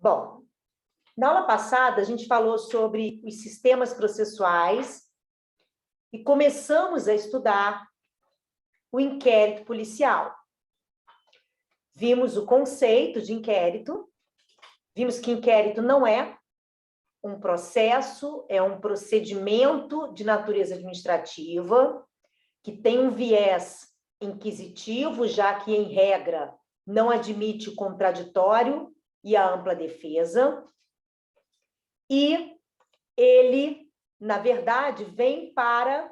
Bom, na aula passada, a gente falou sobre os sistemas processuais e começamos a estudar o inquérito policial. Vimos o conceito de inquérito, vimos que inquérito não é um processo, é um procedimento de natureza administrativa, que tem um viés inquisitivo, já que, em regra, não admite o contraditório e a ampla defesa. E ele, na verdade, vem para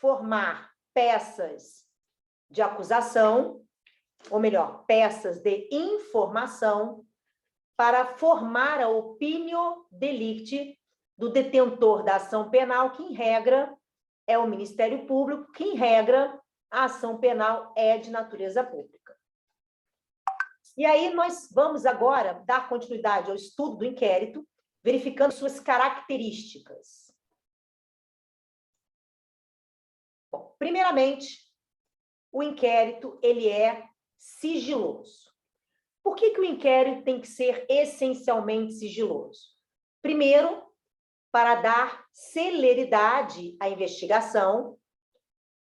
formar peças de acusação, ou melhor, peças de informação, para formar a opinio delicti do detentor da ação penal, que, em regra, é o Ministério Público, que, em regra, a ação penal é de natureza pública. E aí nós vamos agora dar continuidade ao estudo do inquérito, verificando suas características. Bom, primeiramente, o inquérito ele é sigiloso. Por que o inquérito tem que ser essencialmente sigiloso? Primeiro, para dar celeridade à investigação.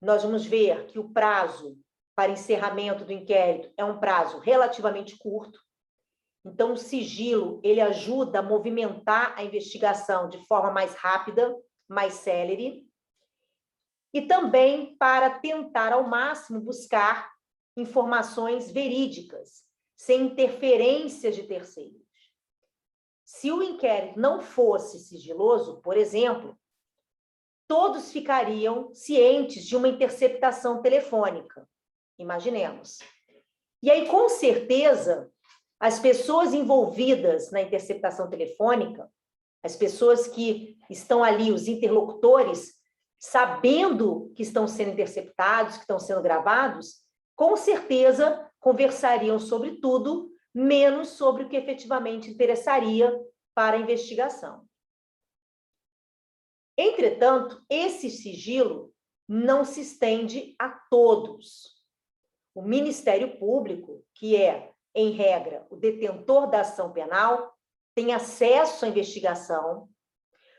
Nós vamos ver que o prazo para encerramento do inquérito é um prazo relativamente curto. Então, o sigilo ele ajuda a movimentar a investigação de forma mais rápida, mais célere. E também para tentar, ao máximo, buscar informações verídicas, sem interferências de terceiros. Se o inquérito não fosse sigiloso, por exemplo, todos ficariam cientes de uma interceptação telefônica. Imaginemos. E aí, com certeza, as pessoas envolvidas na interceptação telefônica, as pessoas que estão ali, os interlocutores, sabendo que estão sendo interceptados, que estão sendo gravados, com certeza conversariam sobre tudo, menos sobre o que efetivamente interessaria para a investigação. Entretanto, esse sigilo não se estende a todos. O Ministério Público, que é, em regra, o detentor da ação penal, tem acesso à investigação.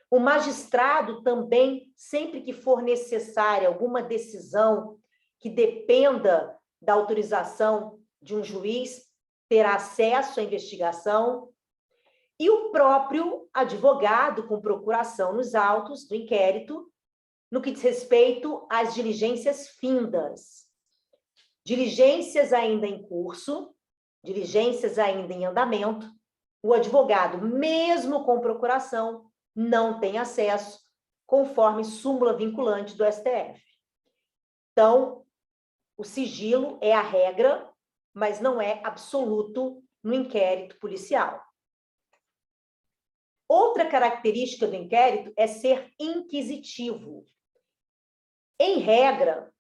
O magistrado também, sempre que for necessária alguma decisão que dependa da autorização de um juiz, terá acesso à investigação. E o próprio advogado com procuração nos autos do inquérito, no que diz respeito às diligências findas. Diligências ainda em curso, diligências ainda em andamento, o advogado, mesmo com procuração, não tem acesso, conforme súmula vinculante do STF. Então, o sigilo é a regra, mas não é absoluto no inquérito policial. Outra característica do inquérito é ser inquisitivo. Em regra,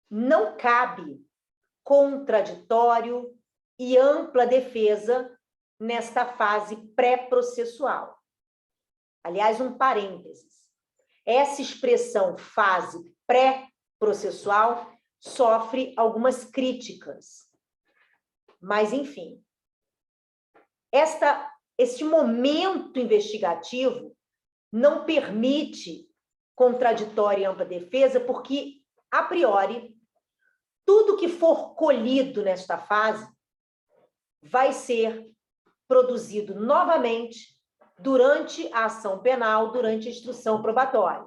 não cabe contraditório e ampla defesa nesta fase pré-processual. Aliás, um parênteses. Essa expressão fase pré-processual sofre algumas críticas. Mas, enfim, este momento investigativo não permite contraditório e ampla defesa, porque, a priori, tudo que for colhido nesta fase vai ser produzido novamente durante a ação penal, durante a instrução probatória.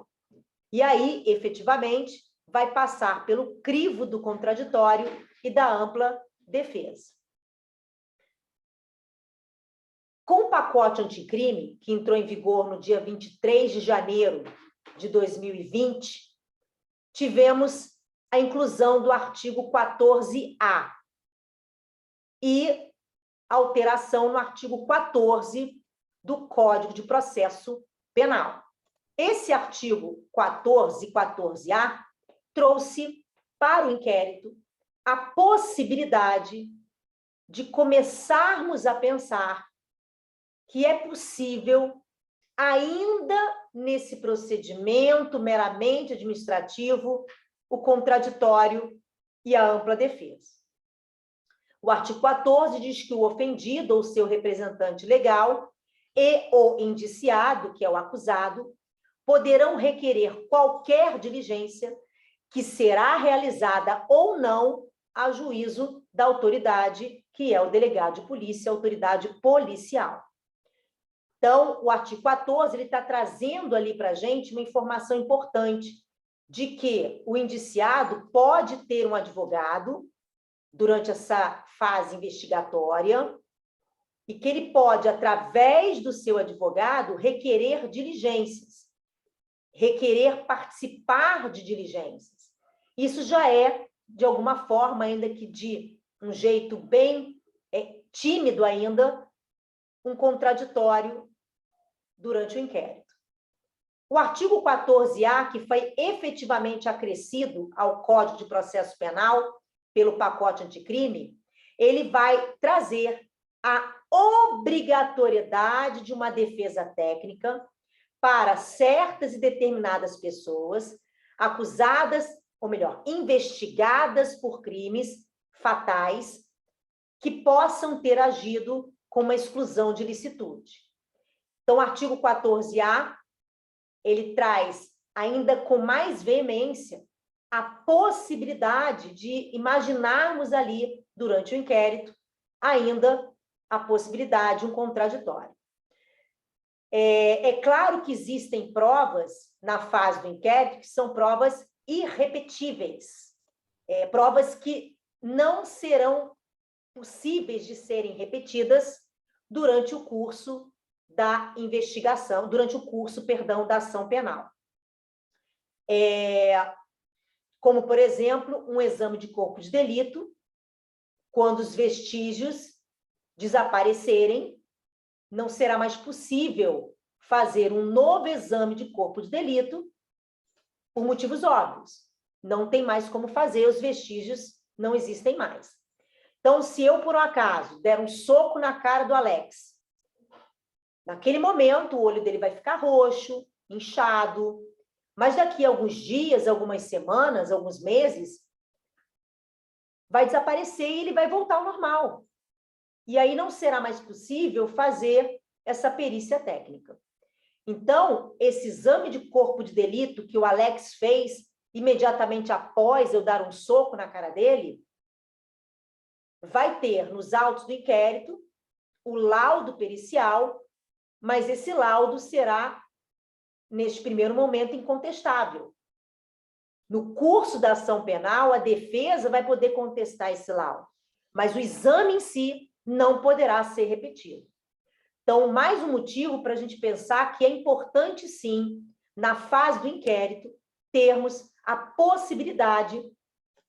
E aí, efetivamente, vai passar pelo crivo do contraditório e da ampla defesa. Com o pacote anticrime, que entrou em vigor no dia 23 de janeiro de 2020, tivemos a inclusão do artigo 14A e alteração no artigo 14 do Código de Processo Penal. Esse artigo 14 e 14A trouxe para o inquérito a possibilidade de começarmos a pensar que é possível, ainda nesse procedimento meramente administrativo, o contraditório e a ampla defesa. O artigo 14 diz que o ofendido ou seu representante legal e o indiciado, que é o acusado, poderão requerer qualquer diligência que será realizada ou não a juízo da autoridade, que é o delegado de polícia, a autoridade policial. Então, o artigo 14 ele está trazendo ali para a gente uma informação importante de que o indiciado pode ter um advogado durante essa fase investigatória e que ele pode, através do seu advogado, requerer diligências, requerer participar de diligências. Isso já é, de alguma forma, ainda que de um jeito bem tímido ainda, um contraditório durante o inquérito. O artigo 14A, que foi efetivamente acrescido ao Código de Processo Penal pelo pacote anticrime, ele vai trazer a obrigatoriedade de uma defesa técnica para certas e determinadas pessoas acusadas, ou melhor, investigadas por crimes fatais que possam ter agido com uma exclusão de licitude. Então, o artigo 14A, ele traz, ainda com mais veemência, a possibilidade de imaginarmos ali, durante o inquérito, ainda a possibilidade de um contraditório. É claro que existem provas na fase do inquérito que são provas irrepetíveis, provas que não serão possíveis de serem repetidas durante o curso da investigação, durante o curso, perdão, da ação penal. Como, por exemplo, um exame de corpo de delito, quando os vestígios desaparecerem, não será mais possível fazer um novo exame de corpo de delito por motivos óbvios. Não tem mais como fazer, os vestígios não existem mais. Então, se eu, por um acaso, der um soco na cara do Alex, naquele momento, o olho dele vai ficar roxo, inchado, mas daqui a alguns dias, algumas semanas, alguns meses, vai desaparecer e ele vai voltar ao normal. E aí não será mais possível fazer essa perícia técnica. Então, esse exame de corpo de delito que o Alex fez imediatamente após eu dar um soco na cara dele, vai ter nos autos do inquérito o laudo pericial, mas esse laudo será, neste primeiro momento, incontestável. No curso da ação penal, a defesa vai poder contestar esse laudo, mas o exame em si não poderá ser repetido. Então, mais um motivo para a gente pensar que é importante, sim, na fase do inquérito, termos a possibilidade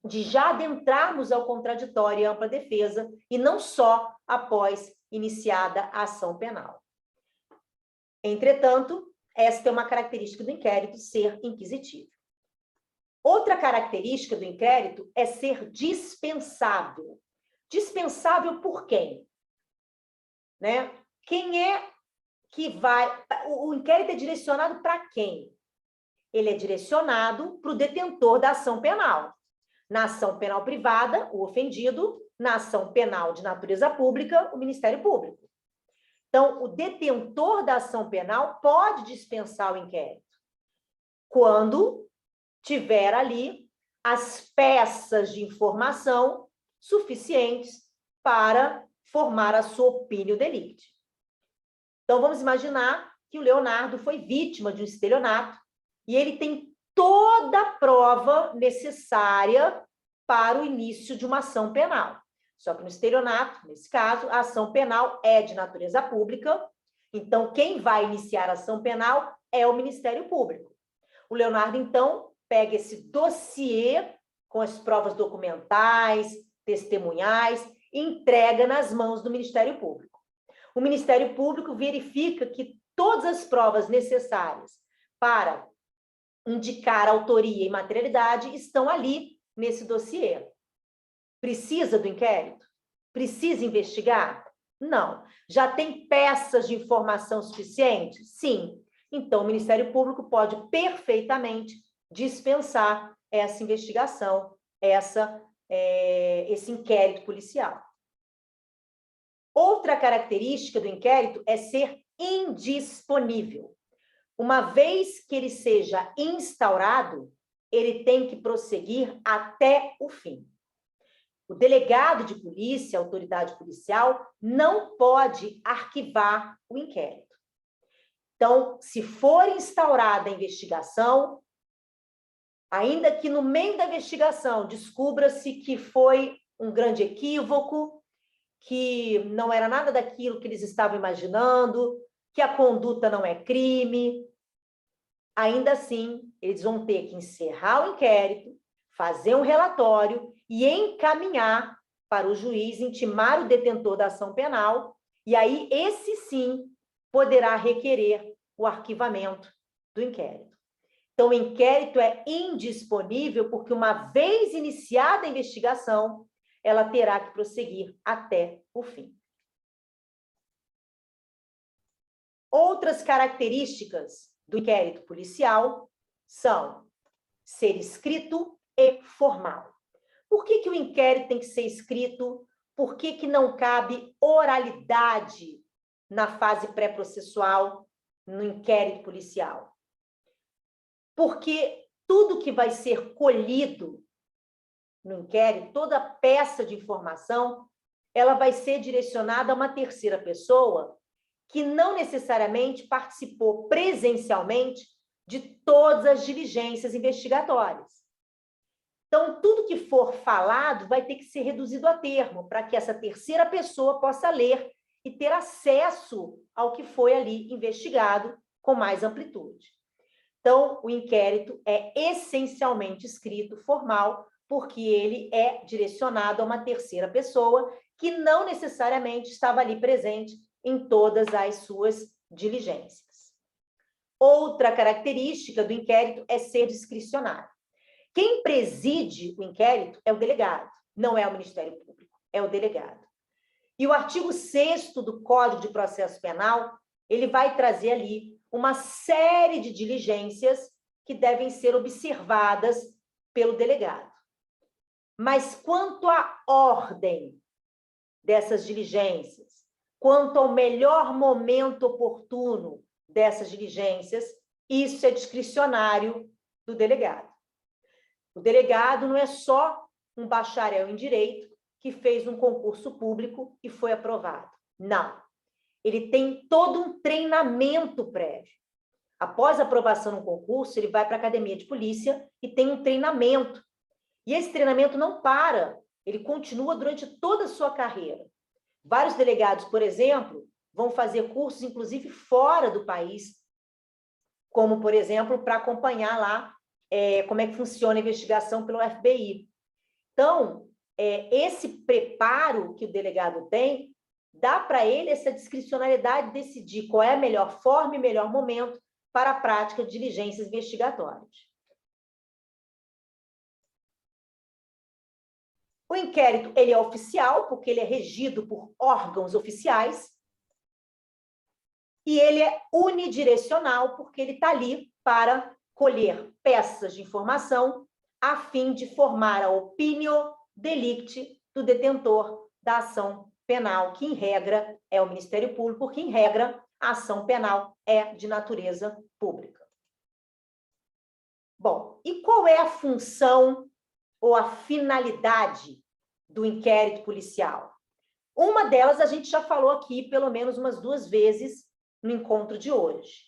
de já adentrarmos ao contraditório e ampla defesa, e não só após iniciada a ação penal. Entretanto, esta é uma característica do inquérito, ser inquisitivo. Outra característica do inquérito é ser dispensável. Dispensável por quem? Né? Quem é que vai... O inquérito é direcionado para quem? Ele é direcionado para o detentor da ação penal. Na ação penal privada, o ofendido. Na ação penal de natureza pública, o Ministério Público. Então, o detentor da ação penal pode dispensar o inquérito quando tiver ali as peças de informação suficientes para formar a sua opinião delicti. Então, vamos imaginar que o Leonardo foi vítima de um estelionato e ele tem toda a prova necessária para o início de uma ação penal. Só que no estelionato, nesse caso, a ação penal é de natureza pública, então quem vai iniciar a ação penal é o Ministério Público. O Leonardo, então, pega esse dossiê com as provas documentais, testemunhais, e entrega nas mãos do Ministério Público. O Ministério Público verifica que todas as provas necessárias para indicar autoria e materialidade estão ali nesse dossiê. Precisa do inquérito? Precisa investigar? Não. Já tem peças de informação suficiente? Sim. Então, o Ministério Público pode perfeitamente dispensar essa investigação, esse inquérito policial. Outra característica do inquérito é ser indisponível. Uma vez que ele seja instaurado, ele tem que prosseguir até o fim. O delegado de polícia, a autoridade policial, não pode arquivar o inquérito. Então, se for instaurada a investigação, ainda que no meio da investigação descubra-se que foi um grande equívoco, que não era nada daquilo que eles estavam imaginando, que a conduta não é crime, ainda assim, eles vão ter que encerrar o inquérito, fazer um relatório e encaminhar para o juiz, intimar o detentor da ação penal, e aí esse sim poderá requerer o arquivamento do inquérito. Então, o inquérito é indisponível porque, uma vez iniciada a investigação, ela terá que prosseguir até o fim. Outras características do inquérito policial são ser escrito e formal. Por que o inquérito tem que ser escrito? Por que não cabe oralidade na fase pré-processual, no inquérito policial? Porque tudo que vai ser colhido no inquérito, toda peça de informação, ela vai ser direcionada a uma terceira pessoa que não necessariamente participou presencialmente de todas as diligências investigatórias. Então, tudo que for falado vai ter que ser reduzido a termo, para que essa terceira pessoa possa ler e ter acesso ao que foi ali investigado com mais amplitude. Então, o inquérito é essencialmente escrito, formal, porque ele é direcionado a uma terceira pessoa que não necessariamente estava ali presente em todas as suas diligências. Outra característica do inquérito é ser discricionário. Quem preside o inquérito é o delegado, não é o Ministério Público, é o delegado. E o artigo 6º do Código de Processo Penal, ele vai trazer ali uma série de diligências que devem ser observadas pelo delegado. Mas quanto à ordem dessas diligências, quanto ao melhor momento oportuno dessas diligências, isso é discricionário do delegado. O delegado não é só um bacharel em direito que fez um concurso público e foi aprovado. Não. Ele tem todo um treinamento prévio. Após a aprovação no concurso, ele vai para a academia de polícia e tem um treinamento. E esse treinamento não para, ele continua durante toda a sua carreira. Vários delegados, por exemplo, vão fazer cursos, inclusive, fora do país, como, por exemplo, para acompanhar lá como é que funciona a investigação pelo FBI. Então, esse preparo que o delegado tem, dá para ele essa discricionariedade de decidir qual é a melhor forma e melhor momento para a prática de diligências investigatórias. O inquérito ele é oficial, porque ele é regido por órgãos oficiais, e ele é unidirecional, porque ele está ali para colher peças de informação a fim de formar a opinio delicti do detentor da ação penal, que, em regra, é o Ministério Público, porque, em regra, a ação penal é de natureza pública. Bom, e qual é a função ou a finalidade do inquérito policial? Uma delas a gente já falou aqui pelo menos umas 2 vezes no encontro de hoje,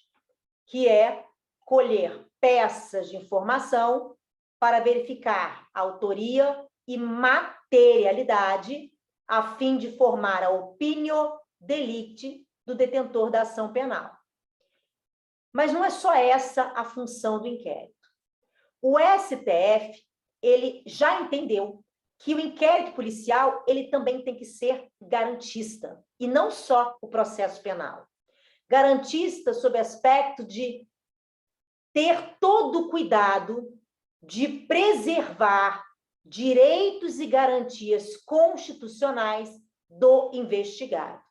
que é colher peças de informação para verificar a autoria e materialidade a fim de formar a opinio delicti do detentor da ação penal. Mas não é só essa a função do inquérito. O STF, ele já entendeu que o inquérito policial, ele também tem que ser garantista, e não só o processo penal. Garantista sob aspecto de ter todo o cuidado de preservar direitos e garantias constitucionais do investigado.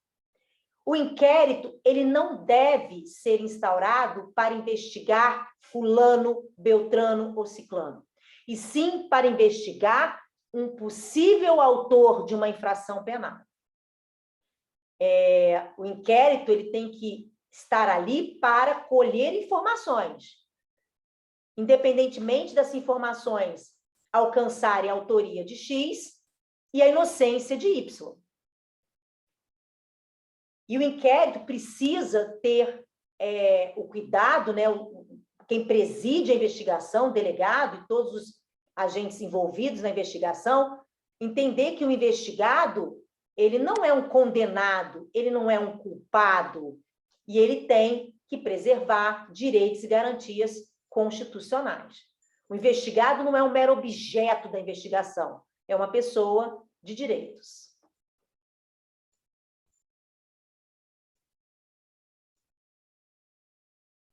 O inquérito, ele não deve ser instaurado para investigar fulano, beltrano ou ciclano, e sim para investigar um possível autor de uma infração penal. O inquérito ele tem que estar ali para colher informações. Independentemente das informações alcançarem a autoria de X e a inocência de Y. E o inquérito precisa ter o cuidado, né? Quem preside a investigação, o delegado e todos os agentes envolvidos na investigação, entender que o investigado, ele não é um condenado, ele não é um culpado, e ele tem que preservar direitos e garantias constitucionais. O investigado não é um mero objeto da investigação, é uma pessoa de direitos.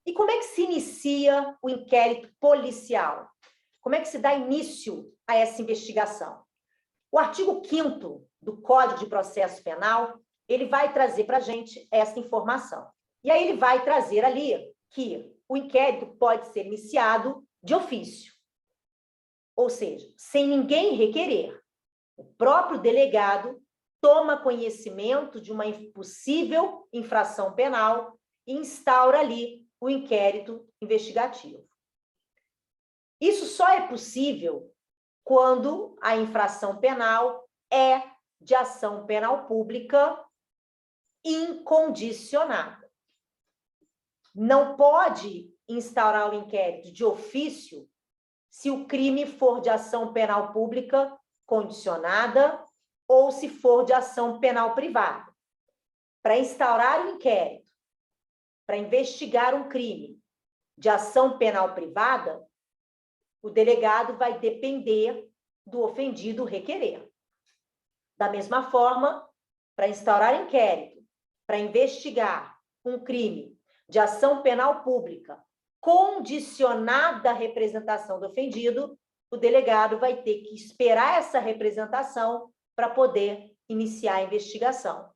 E como é que se inicia o inquérito policial? Como é que se dá início a essa investigação? O artigo 5º do Código de Processo Penal, ele vai trazer para a gente essa informação. E aí ele vai trazer ali que o inquérito pode ser iniciado de ofício, ou seja, sem ninguém requerer. O próprio delegado toma conhecimento de uma possível infração penal e instaura ali o inquérito investigativo. Isso só é possível quando a infração penal é de ação penal pública incondicionada. Não pode instaurar o inquérito de ofício se o crime for de ação penal pública condicionada ou se for de ação penal privada. Para instaurar o inquérito, para investigar um crime de ação penal privada, o delegado vai depender do ofendido requerer. Da mesma forma, para instaurar inquérito, para investigar um crime de ação penal pública condicionada à representação do ofendido, o delegado vai ter que esperar essa representação para poder iniciar a investigação.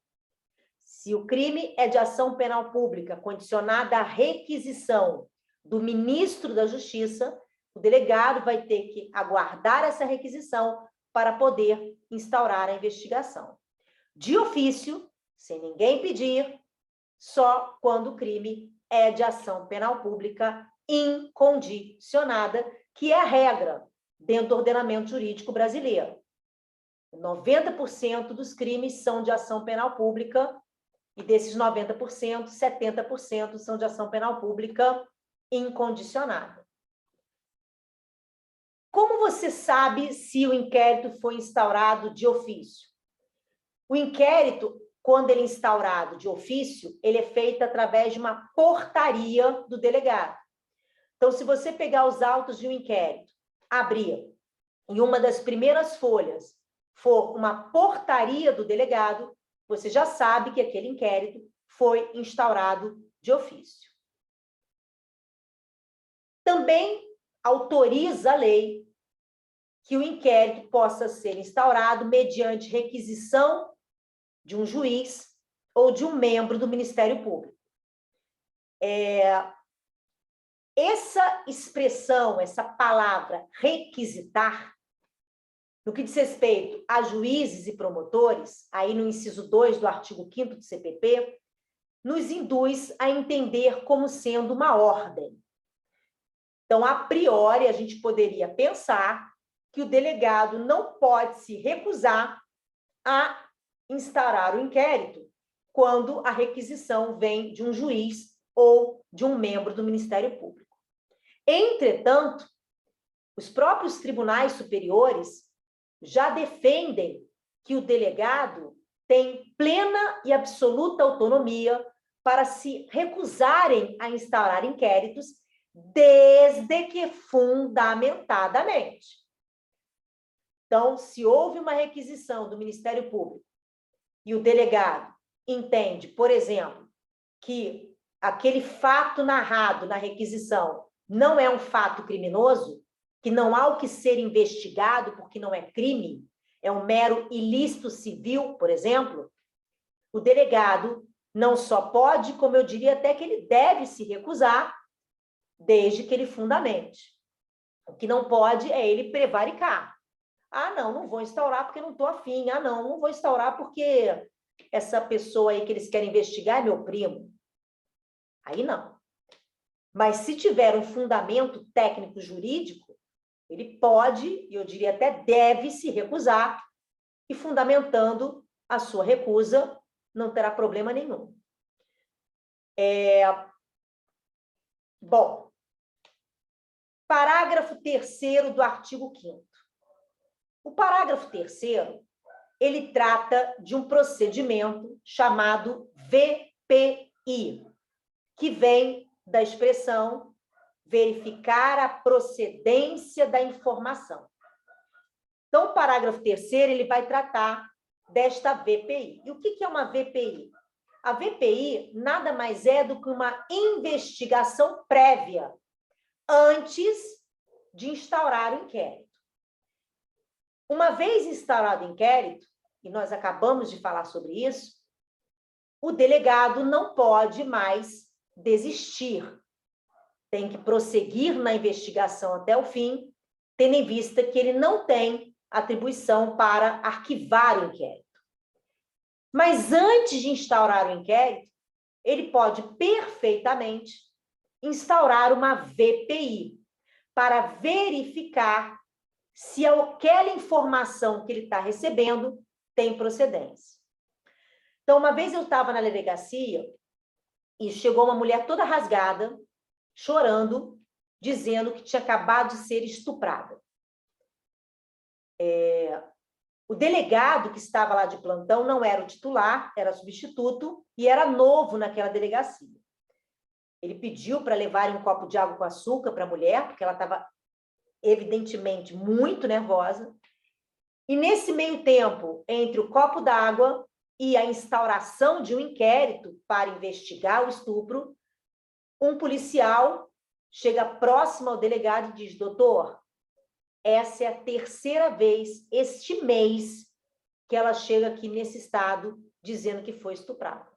Se o crime é de ação penal pública condicionada à requisição do ministro da Justiça, o delegado vai ter que aguardar essa requisição para poder instaurar a investigação. De ofício, sem ninguém pedir, só quando o crime é de ação penal pública incondicionada, que é a regra dentro do ordenamento jurídico brasileiro. 90% dos crimes são de ação penal pública e desses 90%, 70% são de ação penal pública incondicionada. Como você sabe se o inquérito foi instaurado de ofício? O inquérito, quando ele é instaurado de ofício, ele é feito através de uma portaria do delegado. Então, se você pegar os autos de um inquérito, abrir, e uma das primeiras folhas for uma portaria do delegado, você já sabe que aquele inquérito foi instaurado de ofício. Também autoriza a lei que o inquérito possa ser instaurado mediante requisição de um juiz ou de um membro do Ministério Público. Essa expressão, essa palavra requisitar, no que diz respeito a juízes e promotores, aí no inciso 2 do artigo 5º do CPP, nos induz a entender como sendo uma ordem. Então, a priori, a gente poderia pensar que o delegado não pode se recusar a instaurar o inquérito quando a requisição vem de um juiz ou de um membro do Ministério Público. Entretanto, os próprios tribunais superiores já defendem que o delegado tem plena e absoluta autonomia para se recusarem a instaurar inquéritos, desde que fundamentadamente. Então, se houve uma requisição do Ministério Público e o delegado entende, por exemplo, que aquele fato narrado na requisição não é um fato criminoso, que não há o que ser investigado porque não é crime, é um mero ilícito civil, por exemplo, o delegado não só pode, como eu diria até que ele deve se recusar, desde que ele fundamente. O que não pode é ele prevaricar. Ah, não vou instaurar porque não estou afim. Ah, não vou instaurar porque essa pessoa aí que eles querem investigar é meu primo. Aí não. Mas se tiver um fundamento técnico-jurídico, ele pode, e eu diria até deve se recusar, e fundamentando a sua recusa, não terá problema nenhum. Bom, parágrafo 3º do artigo 5º. O parágrafo 3º, ele trata de um procedimento chamado VPI, que vem da expressão verificar a procedência da informação. Então, o parágrafo 3º, ele vai tratar desta VPI. E o que é uma VPI? A VPI nada mais é do que uma investigação prévia antes de instaurar o inquérito. Uma vez instaurado o inquérito, e nós acabamos de falar sobre isso, o delegado não pode mais desistir. Tem que prosseguir na investigação até o fim, tendo em vista que ele não tem atribuição para arquivar o inquérito. Mas antes de instaurar o inquérito, ele pode perfeitamente instaurar uma VPI para verificar se aquela informação que ele está recebendo tem procedência. Então, uma vez eu estava na delegacia e chegou uma mulher toda rasgada, chorando, dizendo que tinha acabado de ser estuprada. O delegado que estava lá de plantão não era o titular, era substituto e era novo naquela delegacia. Ele pediu para levar um copo de água com açúcar para a mulher, porque ela estava evidentemente muito nervosa. E nesse meio tempo, entre o copo d'água e a instauração de um inquérito para investigar o estupro, um policial chega próximo ao delegado e diz: doutor, essa é a 3ª vez este mês que ela chega aqui nesse estado dizendo que foi estuprada.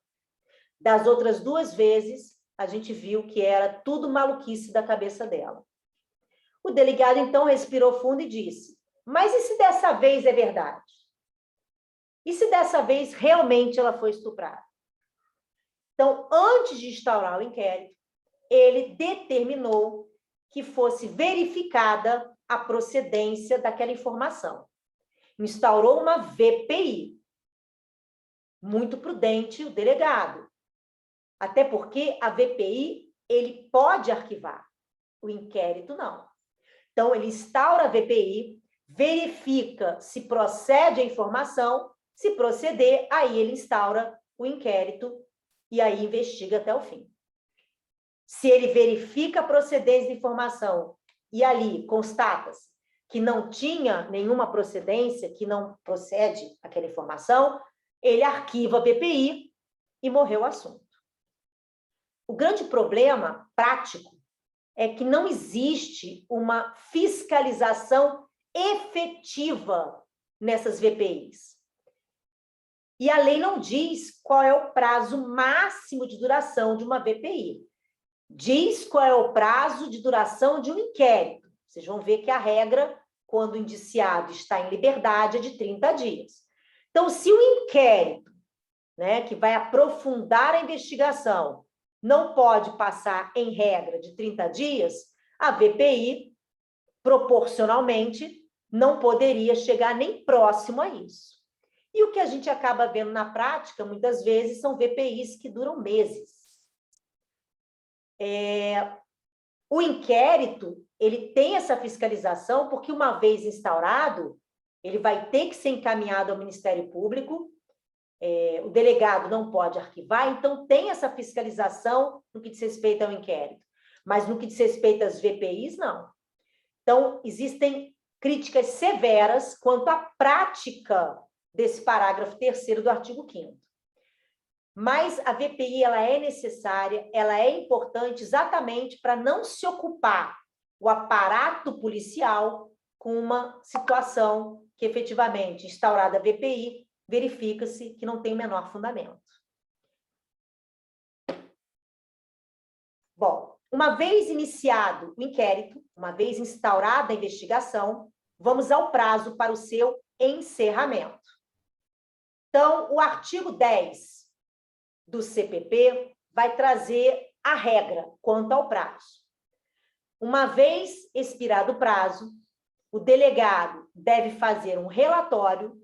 Das outras 2 vezes, a gente viu que era tudo maluquice da cabeça dela. O delegado, então, respirou fundo e disse: mas e se dessa vez é verdade? E se dessa vez realmente ela foi estuprada? Então, antes de instaurar o inquérito, ele determinou que fosse verificada a procedência daquela informação. Instaurou uma VPI. Muito prudente o delegado. Até porque a VPI, ele pode arquivar. O inquérito, não. Então, ele instaura a VPI, verifica se procede a informação, se proceder, aí ele instaura o inquérito e aí investiga até o fim. Se ele verifica a procedência da informação e ali constata-se que não tinha nenhuma procedência, que não procede aquela informação, ele arquiva a VPI e morreu o assunto. O grande problema prático é que não existe uma fiscalização efetiva nessas VPIs. E a lei não diz qual é o prazo máximo de duração de uma VPI. Diz qual é o prazo de duração de um inquérito. Vocês vão ver que a regra, quando o indiciado está em liberdade, é de 30 dias. Então, se o inquérito, né, que vai aprofundar a investigação, não pode passar, em regra, de 30 dias, a VPI, proporcionalmente, não poderia chegar nem próximo a isso. E o que a gente acaba vendo na prática, muitas vezes, são VPIs que duram meses. O inquérito, ele tem essa fiscalização porque, uma vez instaurado, ele vai ter que ser encaminhado ao Ministério Público, o delegado não pode arquivar, então tem essa fiscalização no que diz respeito ao inquérito. Mas no que diz respeito às VPIs, não. Então, existem críticas severas quanto à prática desse parágrafo 3º do artigo 5º. Mas a VPI, ela é necessária, ela é importante exatamente para não se ocupar o aparato policial com uma situação que, efetivamente, instaurada a VPI, verifica-se que não tem o menor fundamento. Bom, uma vez iniciado o inquérito, uma vez instaurada a investigação, vamos ao prazo para o seu encerramento. Então, o artigo 10 do CPP vai trazer a regra quanto ao prazo. Uma vez expirado o prazo, o delegado deve fazer um relatório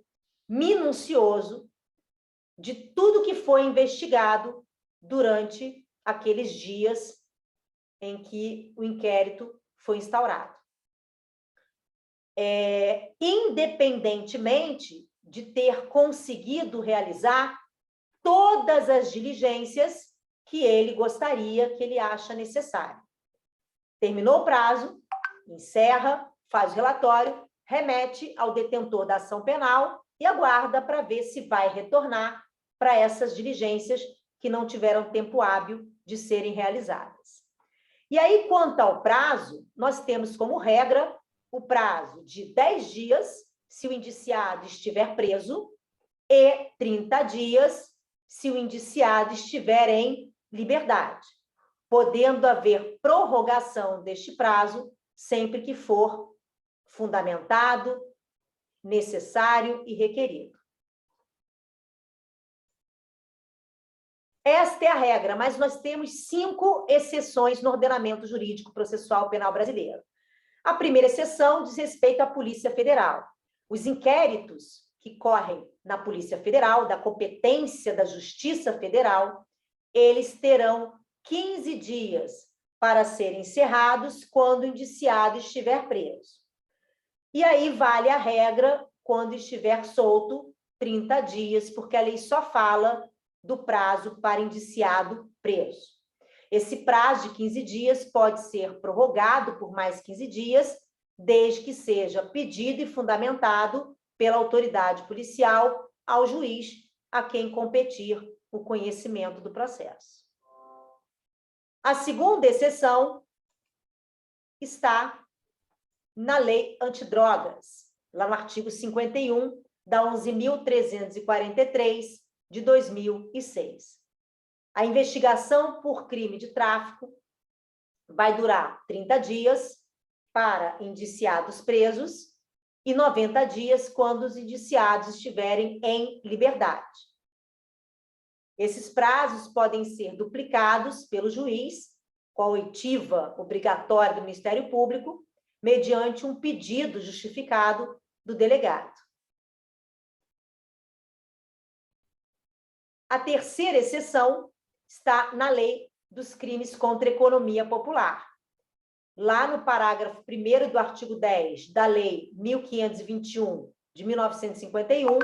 minucioso de tudo que foi investigado durante aqueles dias em que o inquérito foi instaurado. Independentemente de ter conseguido realizar todas as diligências que ele gostaria, que ele acha necessário. Terminou o prazo, encerra, faz o relatório, remete ao detentor da ação penal e aguarda para ver se vai retornar para essas diligências que não tiveram tempo hábil de serem realizadas. E aí, quanto ao prazo, nós temos como regra o prazo de 10 dias, se o indiciado estiver preso, e 30 dias, se o indiciado estiver em liberdade, podendo haver prorrogação deste prazo sempre que for fundamentado, necessário e requerido. Esta é a regra, mas nós temos 5 exceções no ordenamento jurídico processual penal brasileiro. A primeira exceção diz respeito à Polícia Federal. Os inquéritos que correm na Polícia Federal, da competência da Justiça Federal, eles terão 15 dias para serem encerrados quando o indiciado estiver preso. E aí vale a regra quando estiver solto, 30 dias, porque a lei só fala do prazo para indiciado preso. Esse prazo de 15 dias pode ser prorrogado por mais 15 dias, desde que seja pedido e fundamentado pela autoridade policial ao juiz a quem competir o conhecimento do processo. A segunda exceção está na Lei Antidrogas, lá no artigo 51 da 11.343 de 2006. A investigação por crime de tráfico vai durar 30 dias para indiciados presos e 90 dias quando os indiciados estiverem em liberdade. Esses prazos podem ser duplicados pelo juiz, com a oitiva obrigatória do Ministério Público, mediante um pedido justificado do delegado. A terceira exceção está na Lei dos Crimes contra a Economia Popular. Lá no parágrafo 1º do artigo 10 da Lei 1521 de 1951,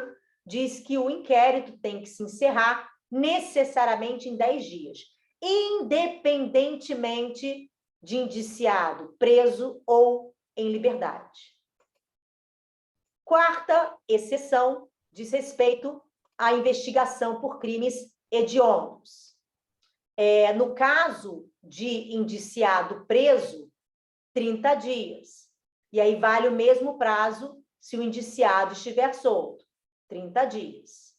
diz que o inquérito tem que se encerrar necessariamente em 10 dias, independentemente de indiciado preso ou em liberdade. Quarta exceção diz respeito à investigação por crimes hediondos. No caso de indiciado preso, 30 dias. E aí vale o mesmo prazo se o indiciado estiver solto, 30 dias.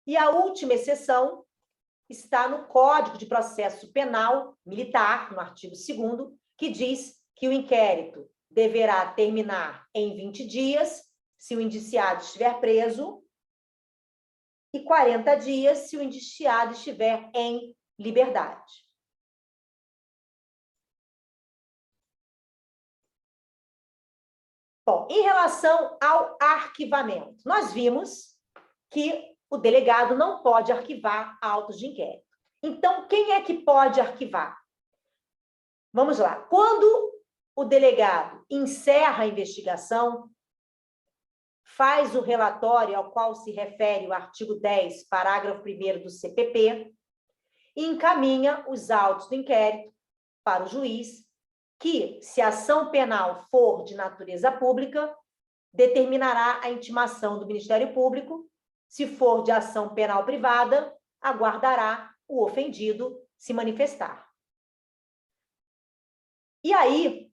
E a última exceção está no Código de Processo Penal Militar, no artigo 2º, que diz que o inquérito deverá terminar em 20 dias se o indiciado estiver preso e 40 dias se o indiciado estiver em liberdade. Bom, em relação ao arquivamento, nós vimos que o delegado não pode arquivar autos de inquérito. Então, quem é que pode arquivar? Vamos lá. Quando o delegado encerra a investigação, faz o relatório ao qual se refere o artigo 10, parágrafo 1º do CPP, e encaminha os autos do inquérito para o juiz, que, se a ação penal for de natureza pública, determinará a intimação do Ministério Público. Se for de ação penal privada, aguardará o ofendido se manifestar. E aí,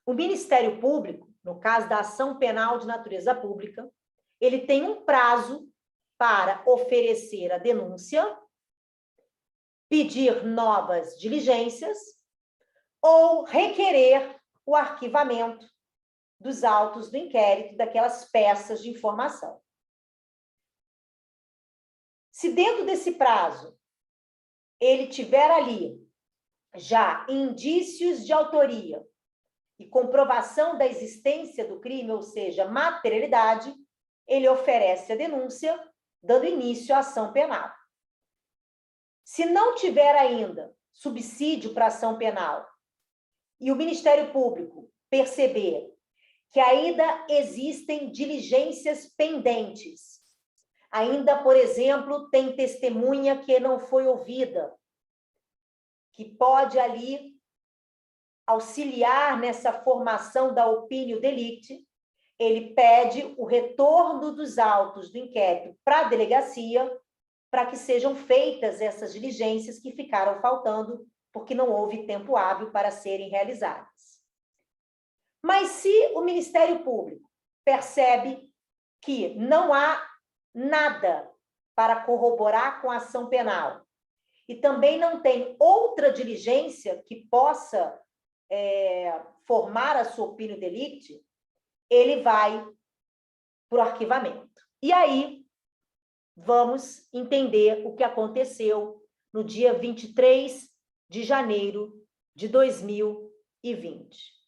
o Ministério Público, no caso da ação penal de natureza pública, ele tem um prazo para oferecer a denúncia, pedir novas diligências ou requerer o arquivamento dos autos do inquérito, daquelas peças de informação. Se dentro desse prazo ele tiver ali já indícios de autoria e comprovação da existência do crime, ou seja, materialidade, ele oferece a denúncia, dando início à ação penal. Se não tiver ainda subsídio para ação penal e o Ministério Público perceber que ainda existem diligências pendentes, ainda, por exemplo, tem testemunha que não foi ouvida, que pode ali auxiliar nessa formação da opinio delicti, ele pede o retorno dos autos do inquérito para a delegacia para que sejam feitas essas diligências que ficaram faltando porque não houve tempo hábil para serem realizadas. Mas se o Ministério Público percebe que não há nada para corroborar com a ação penal e também não tem outra diligência que possa formar a sua opinio delicti, ele vai para o arquivamento. E aí, vamos entender o que aconteceu no dia 23 de janeiro de 2020.